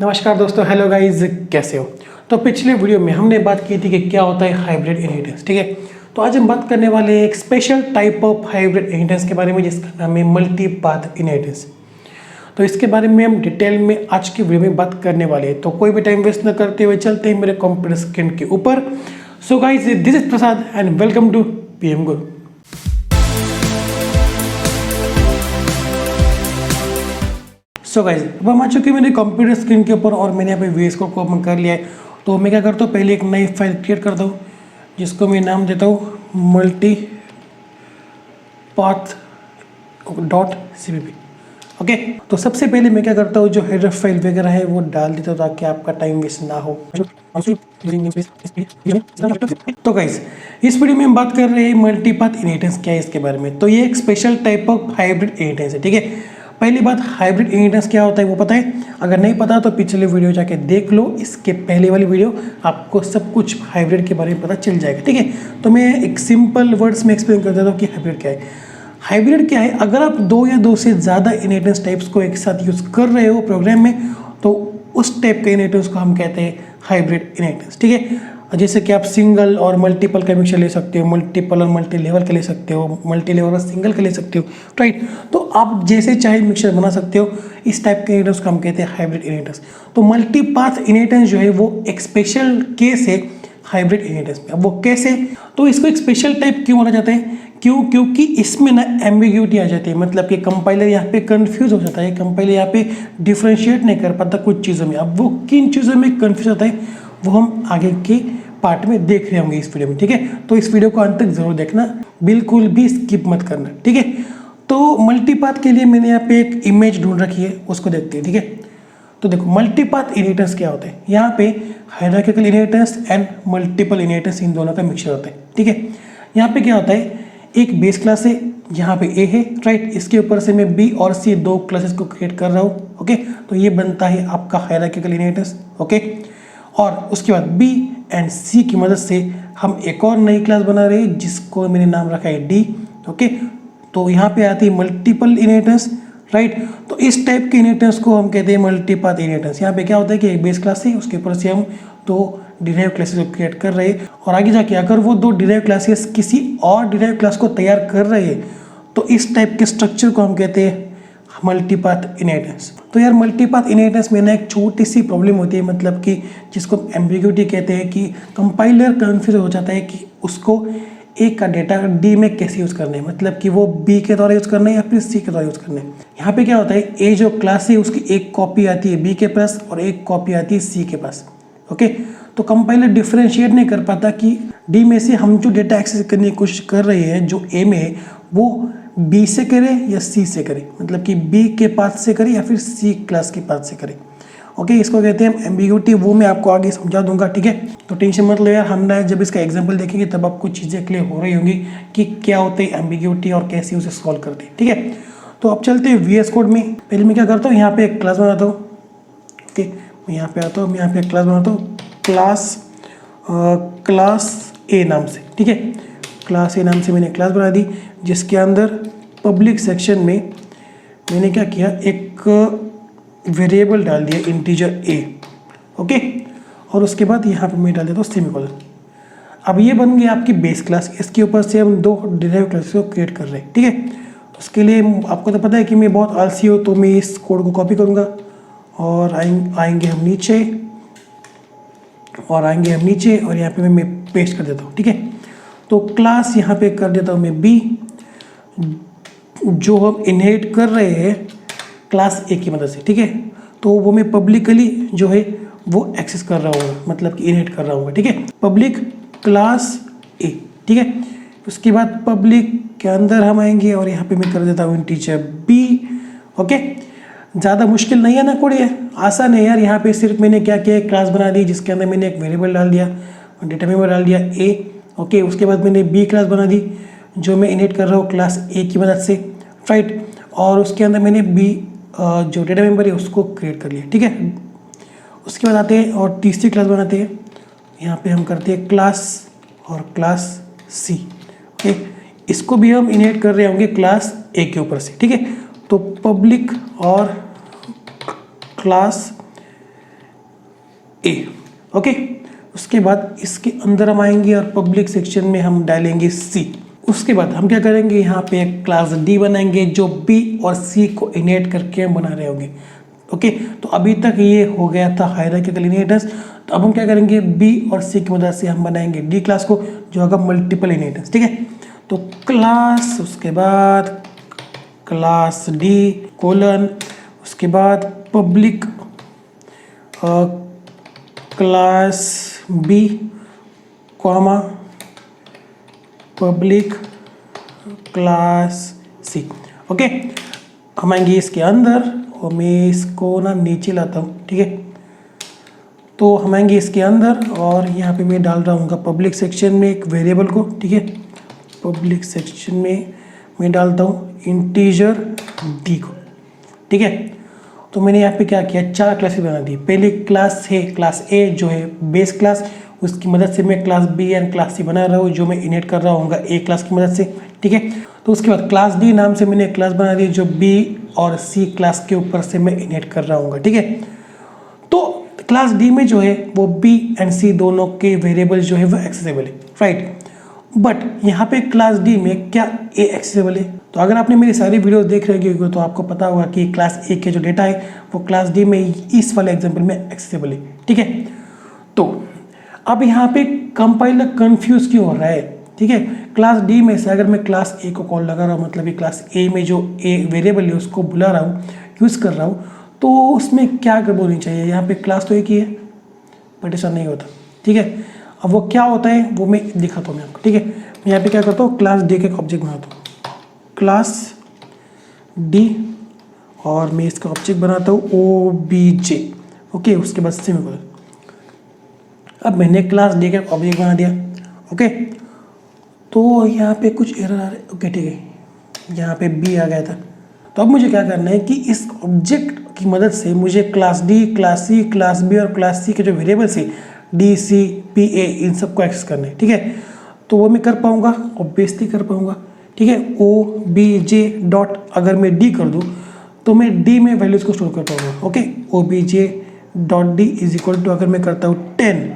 नमस्कार दोस्तों, hello guys, कैसे हो। तो पिछले वीडियो में हमने बात की थी कि क्या होता है हाइब्रिड इनहेरिटेंस। ठीक है, तो आज हम बात करने वाले हैं एक special type of hybrid inheritance के बारे में जिसका नाम है मल्टी पाथ इनहेरिटेंस। तो इसके बारे में हम डिटेल में आज की वीडियो में बात करने वाले हैं। तो कोई भी टाइम वेस्ट न करते हुए चलते हैं मेरे कंप्यूटर स्क्रीन के ऊपर। So guys, this is Prasad and welcome to PM Guru. So guys, अब हम आ चुके हैं मेरे कंप्यूटर स्क्रीन के ऊपर और मैंने यहाँ पे वीएस कोड को ओपन कर लिया है। तो मैं क्या करता हूँ, पहले एक नई फाइल क्रिएट करता हूँ जिसको मैं नाम देता हूँ multi path dot cpp। Okay, तो सबसे पहले मैं क्या करता हूँ, जो हेडर फाइल वगैरह है वो डाल देता हूँ ताकि आपका टाइम वेस्ट ना हो। तो गाइस, इस वीडियो में हम बात कर रहे हैं मल्टी पाथ इनहेरिटेंस क्या है इसके बारे में। तो ये एक special type of hybrid inheritance है। ठीक है, पहली बात, हाइब्रिड इनहेरिटेंस क्या होता है वो पता है? अगर नहीं पता तो पिछले वीडियो जाके देख लो, इसके पहले वाली वीडियो आपको सब कुछ हाइब्रिड के बारे में पता चल जाएगा। ठीक है, तो मैं एक सिंपल वर्ड्स में एक्सप्लेन कर देता हूँ कि हाइब्रिड क्या है। हाइब्रिड क्या है? अगर आप दो या दो से ज़्यादा इनहेरिटेंस टाइप्स को एक साथ यूज़ कर रहे हो प्रोग्राम में, तो उस टाइप के इनहेरिटेंस को हम कहते हैं हाइब्रिड इनहेरिटेंस। ठीक है, जैसे कि आप सिंगल और मल्टीपल का मिक्सचर ले सकते हो, मल्टीपल और मल्टी लेवल का ले सकते हो, मल्टी लेवल और सिंगल का ले सकते हो, राइट। तो आप जैसे चाहे मिक्सचर बना सकते हो। इस टाइप के इनहेरिटेंस को हम कहते हैं हाइब्रिड इनहेरिटेंस। तो मल्टी पाथ इनहेरिटेंस जो है वो एक स्पेशल केस है हाइब्रिड इनहेरिटेंस में। अब वो कैसे? तो इसको एक स्पेशल टाइप क्यों बोला जाता है? क्योंकि इसमें ना एम्बिग्यूटी आ जाती है, मतलब कि कंपाइलर यहाँ पे कंफ्यूज हो जाता है। कंपाइलर यहाँ पे डिफ्रेंशिएट नहीं कर पाता कुछ चीज़ों में। अब वो किन चीज़ों में कंफ्यूज होता है वो हम आगे के पार्ट में देख रहे होंगे इस वीडियो में। ठीक है, तो इस वीडियो को अंत तक जरूर देखना, बिल्कुल भी स्किप मत करना। ठीक है, तो मल्टीपाथ के लिए मैंने यहाँ पे एक इमेज ढूंढ रखी है, उसको देखते हैं। ठीक है, तो देखो मल्टीपाथ इनहेरिटेंस क्या होता है। यहाँ पे hierarchical inheritance and multiple inheritance, इन दोनों का मिक्सचर होता है। ठीक है, यहाँ पे क्या होता है, एक बेस क्लास है, यहाँ पे ए है, राइट। इसके ऊपर से मैं बी और सी दो क्लासेस को क्रिएट कर रहा हूँ। ओके, तो ये बनता है आपका हायरार्किकल इनहेरिटेंस। ओके, और उसके बाद बी एंड सी की मदद से हम एक और नई क्लास बना रहे हैं जिसको मैंने नाम रखा है डी। ओके, तो यहाँ पे आती है मल्टीपल इनहेरिटेंस, राइट। तो इस टाइप के इनहेरिटेंस को हम कहते हैं मल्टीपाथ इनहेरिटेंस। यहाँ पे क्या होता है कि एक बेस क्लास है, उसके ऊपर से हम दो डिराइव क्लासेस को क्रिएट कर रहे हैं, और आगे जाके अगर वो दो डिराइव क्लासेस किसी और डिराइव क्लास को तैयार कर रहे हैं तो इस टाइप के स्ट्रक्चर को हम कहते हैं मल्टीपाथ इनहेरिटेंस। तो यार मल्टीपाथ इनहेरिटेंस में ना एक छोटी सी प्रॉब्लम होती है, मतलब कि जिसको एम्बिग्यूटी कहते हैं, कि कंपाइलर कंफ्यूज हो जाता है कि उसको ए का डेटा डी में कैसे यूज़ करना है, मतलब कि वो बी के द्वारा यूज़ करना है या फिर सी के द्वारा यूज़ करना है। यहाँ पे क्या होता है, ए जो क्लास है उसकी एक कॉपी आती है बी के पास और एक कॉपी आती है सी के पास। ओके, तो कंपाइलर डिफ्रेंशिएट नहीं कर पाता कि डी में से हम जो डेटा एक्सेस करने की कोशिश कर रहे हैं जो ए में है वो बी से करे या सी से करे, मतलब कि बी के पाथ से करे या फिर सी क्लास के पाथ से करे। ओके, इसको कहते हैं एम्बिग्यूटी, वो मैं आपको आगे समझा दूंगा। ठीक है, तो टेंशन मत लो यार, हम ना जब इसका एग्जांपल देखेंगे तब आपको चीज़ें क्लियर हो रही होंगी कि क्या होते हैं एम्बिग्यूटी और कैसे उसे सॉल्व करते हैं। ठीक है, तो अब चलते हैं वीएस कोड में। पहले मैं क्या करता हूँ, यहाँ पे एक क्लास बनाता हूँ। ओके, मैं यहाँ पे आता हूँ, मैं यहाँ पे एक क्लास बनाता हूँ, क्लास ए नाम से। ठीक है, क्लास ए नाम से मैंने क्लास बना दी जिसके अंदर पब्लिक सेक्शन में मैंने क्या किया, एक वेरिएबल डाल दिया इंटीजर ए। ओके, और उसके बाद यहाँ पे मैं डाल देता हूँ सेमीकोलन। अब ये बन गई आपकी बेस क्लास, इसके ऊपर से हम दो डिराइव क्लासेस को क्रिएट कर रहे हैं। ठीक है, तो उसके लिए आपको तो पता है कि मैं बहुत आलसी हूँ, तो मैं इस कोड को कॉपी करूँगा और आएंगे हम नीचे और यहाँ पे मैं पेस्ट कर देता हूँ। ठीक है, तो क्लास यहाँ पे कर देता हूँ मैं बी, जो हम इनहेरिट कर रहे हैं क्लास ए की मदद से। ठीक है, तो वो मैं पब्लिकली जो है वो एक्सेस कर रहा हूँ, मतलब कि इनहेरिट कर रहा हूँ। ठीक है, पब्लिक क्लास ए। ठीक है, उसके बाद पब्लिक के अंदर हम आएंगे और यहाँ पे मैं कर देता हूँ इंटीजर बी। ओके, ज़्यादा मुश्किल नहीं है ना कोड, ये आसान है यार। यहाँ पे सिर्फ मैंने क्या किया, क्लास बना दी जिसके अंदर मैंने एक वेरिएबल डाल दिया और डेटा मेंबर डाल दिया ए। ओके, उसके बाद मैंने बी क्लास बना दी जो मैं इनहेरिट कर रहा हूँ क्लास ए की मदद से, राइट। और उसके अंदर मैंने बी जो डेटा मेंबर है उसको क्रिएट कर लिया। ठीक है, उसके बाद आते हैं और तीसरी क्लास बनाते हैं। यहाँ पे हम करते हैं क्लास और क्लास सी। ओके, इसको भी हम इनहेरिट कर रहे होंगे क्लास ए के ऊपर से। ठीक है, तो पब्लिक और क्लास ए। ओके, उसके बाद इसके अंदर हम आएंगे और पब्लिक सेक्शन में हम डालेंगे सी। उसके बाद हम क्या करेंगे, यहाँ पे एक क्लास डी बनाएंगे जो बी और सी को इनेट करके हम बना रहे होंगे। ओके, तो अभी तक ये हो गया था हायरार्किकल इनहेरिटेंस। तो अब हम क्या करेंगे, बी और सी की मदद से हम बनाएंगे डी क्लास को जो होगा मल्टीपल इनहेरिटेंस। ठीक है, तो क्लास, उसके बाद क्लास डी कोलन, उसके बाद public class B comma public class C. Okay, हम आएंगे इसके अंदर और मैं इसको ना नीचे लाता हूँ। ठीक है, तो हम आएंगे इसके अंदर और यहाँ पे मैं डाल रहा हूँ पब्लिक सेक्शन में एक वेरिएबल को। ठीक है, पब्लिक सेक्शन में मैं डालता हूँ इंटीजर डी को। ठीक है, तो मैंने यहाँ पे क्या किया, 4 क्लासेस बना दी। पहली क्लास है क्लास ए जो है बेस क्लास, उसकी मदद से मैं class B and class C बना रहा हूँ जो मैं इनेट कर रहा हूँ ए क्लास की मदद से। ठीक है, तो उसके बाद क्लास डी नाम से मैंने क्लास बना दी जो बी और सी क्लास के ऊपर से मैं इनेट कर रहा हूँ। ठीक है, तो क्लास डी में जो है वो बी एंड सी दोनों के वेरिएबल जो है वो एक्सेसिबल है, राइट। बट यहाँ पे क्लास डी में क्या ए एक्सेसिबल है? तो अगर आपने मेरी सारी वीडियोस देख रहे होंगे तो आपको पता होगा कि क्लास ए के जो डेटा है वो क्लास डी में इस वाले एग्जांपल में एक्सेसिबल है। ठीक है, तो अब यहाँ पे कंपाइलर कंफ्यूज क्यों हो रहा है? ठीक है, क्लास डी में से अगर मैं क्लास ए को कॉल लगा रहा हूँ, मतलब ये क्लास ए में जो ए वेरिएबल है उसको बुला रहा हूँ, यूज़ कर रहा हूँ, तो उसमें क्या गड़बड़ होनी चाहिए? यहाँ पे क्लास तो एक ही है बट ऐसा नहीं होता। ठीक है, अब वो क्या होता है वो मैं दिखाता हूँ मैं आपको। ठीक है, मैं यहाँ पे क्या करता हूँ, क्लास डी का ऑब्जेक्ट बनाता हूँ, क्लास डी, और मैं इसका ऑब्जेक्ट बनाता हूँ ओ बी जे। ओके, उसके बाद सेमीकोलन। अब मैंने क्लास डी का ऑब्जेक्ट बना दिया। ओके, तो यहाँ पे कुछ एरर आ रहा है। ओके, ठीक है, यहाँ पे बी आ गया था। तो अब मुझे क्या करना है कि इस ऑब्जेक्ट की मदद से मुझे class D, class C, class B और क्लास सी के जो वेरिएबल्स है डी, सी, पी, ए, इन सबको एक्सेस करना है। ठीक है, तो वो मैं कर पाऊँगा, ऑब्वियसली कर पाऊँगा। ठीक है, ओ बी जे डॉट अगर मैं डी कर दूँ तो मैं डी में वैल्यूज़ को स्टोर कर पाऊँगा। Okay, O B J dot D is equal to अगर मैं करता हूँ 10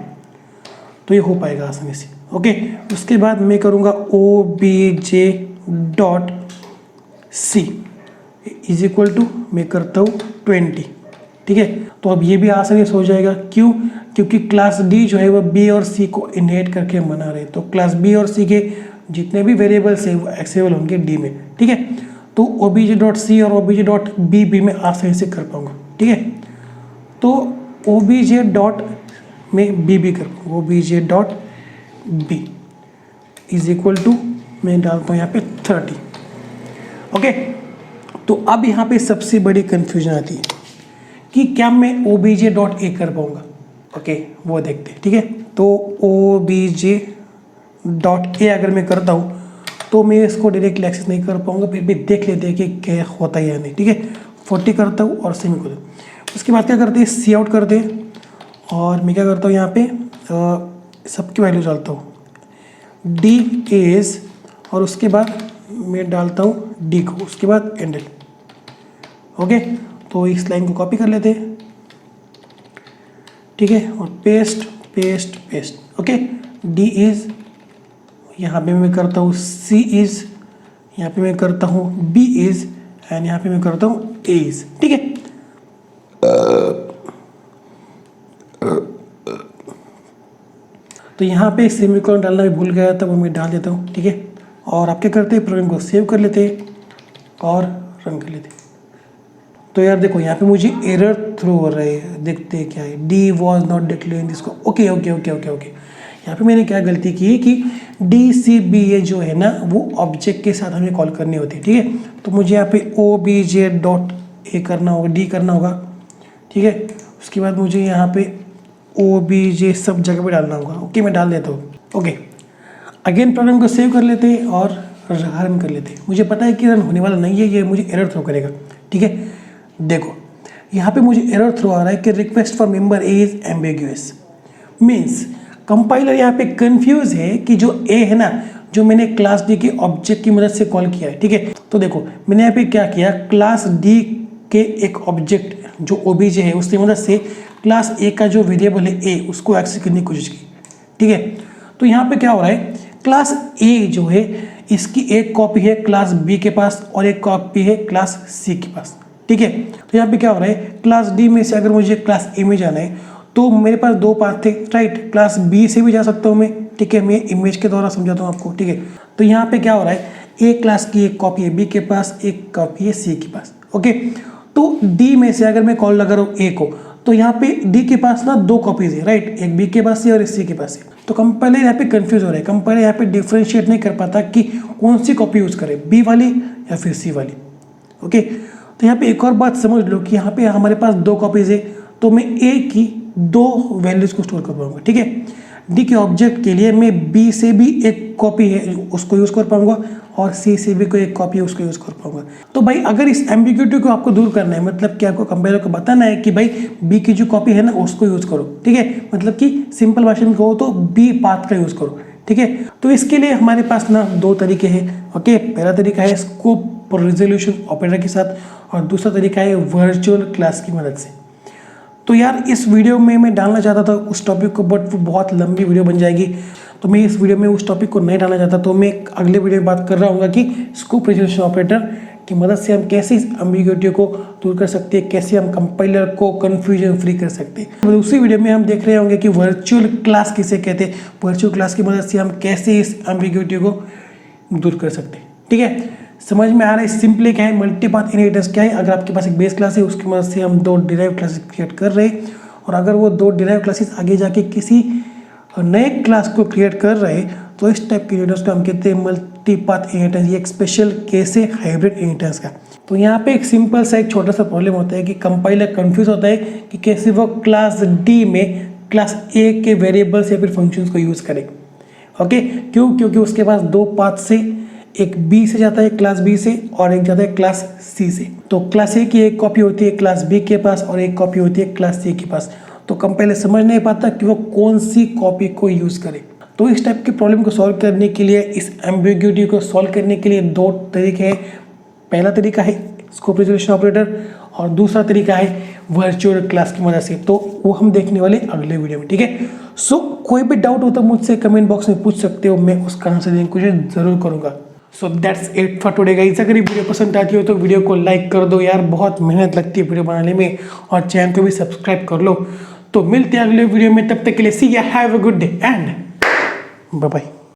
तो ये हो पाएगा आसानी से। ओके, उसके बाद मैं करूँगा O B J dot C is equal to मैं करता हूँ 20। ठीक है, तो अब ये भी आसानी से हो जाएगा। क्यों? क्योंकि क्लास डी जो है वो बी और सी को इनहेरिट करके हम बना रहे हैं, तो क्लास बी और सी के जितने भी वेरिएबल्स हैं वो एक्सेसिबल होंगे डी में। ठीक है, तो O B J dot C और O B J dot B भी मैं आसानी से कर पाऊँगा। ठीक है, तो ओ बी जे डॉट में बी भी कर पाऊँगा, O B J dot B is equal to मैं डालता हूँ यहाँ पे 30। ओके, तो अब यहाँ पे सबसे बड़ी कन्फ्यूजन आती है कि क्या मैं ओ बी जे डॉट ए कर पाऊँगा। ओके, वो देखते हैं। ठीक है, तो O B J dot A अगर मैं करता हूँ तो मैं इसको डायरेक्टली एक्सेस नहीं कर पाऊँगा, फिर भी देख लेते हैं कि क्या होता है या नहीं। ठीक है, 40 करता हूँ और सेमीकोलन। उसके बाद क्या करते हैं, सी आउट करते हैं और मैं क्या करता हूँ यहाँ पे सबकी वैल्यू डालता हूँ, डी इज, और उसके बाद मैं डालता हूँ डी को, उसके बाद एंडल। ओके, तो इस लाइन को कॉपी कर लेते हैं। ठीक है, और paste paste paste. Okay, D is, यहाँ पे मैं करता हूँ सी इज, यहाँ पे मैं करता हूँ बी इज, एंड यहाँ पे मैं करता हूँ ए इज। ठीक है, तो यहाँ पे सेमीकोलन डालना भी भूल गया था, वो मैं डाल देता हूँ। ठीक है, और आप क्या करते हैं, प्रोग्राम को सेव कर लेते हैं और रन कर लेते हैं। तो यार देखो यहाँ पे मुझे एरर थ्रो हो रहा है, देखते हैं क्या है, D was not declare in this. Okay okay okay okay okay, यहाँ पे मैंने क्या गलती की है कि डी सी बी ए जो है ना वो ऑब्जेक्ट के साथ हमें कॉल करनी होती है। ठीक है, तो मुझे यहाँ पे ओ बी जे डॉट ए करना होगा, डी करना होगा। ठीक है, उसके बाद मुझे यहाँ पे ओ बी जे सब जगह पे डालना होगा। ओके, मैं डाल देता हूँ। ओके, अगेन प्रोग्राम को सेव कर लेते हैं और रन कर लेते हैं। मुझे पता है कि रन होने वाला नहीं है, ये मुझे एरर थ्रो करेगा। ठीक है, देखो यहाँ पे मुझे एरर थ्रो आ रहा है कि request for member A is ambiguous. Means compiler यहाँ पे कंफ्यूज है कि जो ए है ना, जो मैंने क्लास डी के ऑब्जेक्ट की मदद से कॉल किया है। ठीक है, तो देखो मैंने यहाँ पे क्या किया, क्लास डी के एक ऑब्जेक्ट जो ओबीजे है उसकी मदद से क्लास ए का जो वेरिएबल है ए उसको एक्सेस करने की कोशिश की, ठीक है। तो यहाँ पे क्या हो रहा है, क्लास ए जो है इसकी एक कॉपी है क्लास बी के पास और एक कॉपी है क्लास सी के पास, ठीक है। तो यहाँ पे क्या हो रहा है, क्लास डी में से अगर मुझे क्लास ए में जाना है तो मेरे पास दो पाथ थे, राइट। क्लास बी से भी जा सकता हूँ मैं, ठीक है। मैं इमेज के द्वारा समझाता हूँ आपको, ठीक है। तो यहाँ पे क्या हो रहा है, ए क्लास की एक कॉपी है बी के पास, एक कॉपी है सी के पास, ओके। तो डी में से अगर मैं कॉल लगा रहा हूँ ए को, तो यहाँ पे डी के पास ना दो कॉपीज है, राइट। एक बी के पास है और एक सी के पास है। तो कंपाइलर यहाँ पे कंफ्यूज हो रहा है, कंपाइलर यहाँ पे डिफ्रेंशिएट नहीं कर पाता कि कौन सी कॉपी यूज करे, बी वाली या फिर सी वाली, ओके। तो यहाँ पे एक और बात समझ लो कि यहाँ पे हमारे पास दो कॉपीज है, तो मैं ए की दो वैल्यूज को स्टोर कर पाऊंगा, ठीक है। डी के ऑब्जेक्ट के लिए मैं बी से भी एक कॉपी है उसको यूज कर पाऊंगा और सी से भी कोई एक कॉपी है उसको यूज कर पाऊंगा। तो भाई अगर इस एम्बिग्यूटी को आपको दूर करना है, मतलब कि आपको कंपाइलर को बताना है कि भाई बी की जो कॉपी है ना उसको यूज करो, ठीक है। मतलब कि सिंपल भाषा में कहो तो बी पाथ का यूज करो, ठीक है। तो इसके लिए हमारे पास ना दो तरीके हैं, ओके। पहला तरीका है स्कोप रिजोल्यूशन ऑपरेटर के साथ और दूसरा तरीका है वर्चुअल क्लास की मदद से। तो यार इस वीडियो में मैं डालना चाहता था उस टॉपिक को, बट वो बहुत लंबी वीडियो बन जाएगी, तो मैं इस वीडियो में उस टॉपिक को नहीं डालना चाहता। तो मैं अगले वीडियो में बात कर रहा हूँ कि स्कोप रिजोल्यूशन ऑपरेटर की मदद से हम कैसे इस एम्बिग्यूटी को दूर कर सकते हैं, कैसे हम कंपाइलर को कन्फ्यूजन फ्री कर सकते हैं। तो उसी वीडियो में हम देख रहे होंगे कि वर्चुअल क्लास किसे कहते हैं, वर्चुअल क्लास की मदद से हम कैसे इस एम्बिग्यूटी को दूर कर सकते हैं, ठीक है। समझ में आ रहा है सिंपली क्या है, मल्टीपाथ इनहेरिटेंस क्या है। अगर आपके पास एक बेस क्लास है उसकी मदद से हम दो डिराइव क्लासेस क्रिएट कर रहे हैं, और अगर वो दो डिराइव क्लासेस आगे जाके किसी नए क्लास को क्रिएट कर रहे हैं तो इस टाइप के इनहेरिटेंस को हम कहते हैं मल्टीपाथ इनहेरिटेंस। ये एक स्पेशल केस है हाइब्रिड इनहेरिटेंस का। तो यहाँ पे एक सिंपल सा एक छोटा सा प्रॉब्लम होता है कि कंपाइलर कंफ्यूज होता है कि कैसे वो क्लास डी में क्लास ए के वेरिएबल्स या फिर फंक्शंस को यूज करे, ओके। क्यों? क्योंकि उसके पास दो पाथ से, एक बी से जाता है क्लास बी से और एक जाता है क्लास सी से। तो क्लास ए की एक कॉपी होती है क्लास बी के पास और एक कॉपी होती है क्लास सी के पास। तो कंपाइलर समझ नहीं पाता कि वो कौन सी कॉपी को यूज करे। तो इस टाइप के प्रॉब्लम को सॉल्व करने के लिए, इस एम्बिग्यूटी को सॉल्व करने के लिए दो तरीके हैं। पहला तरीका है स्कोप रिजोल्यूशन ऑपरेटर और दूसरा तरीका है वर्चुअल क्लास की मदद से। तो वो हम देखने वाले अगले वीडियो में, ठीक है। सो कोई भी डाउट हो तो मुझसे कमेंट बॉक्स में पूछ सकते हो, मैं उसका आंसर देने की कोशिश जरूर करूंगा। So that's it for today guys. अगर ये वीडियो पसंद आती हो तो वीडियो को लाइक कर दो यार, बहुत मेहनत लगती है वीडियो बनाने में, और चैनल को भी सब्सक्राइब कर लो। तो मिलते हैं अगले वीडियो में, तब तक के लिए सी या have a good day and bye bye.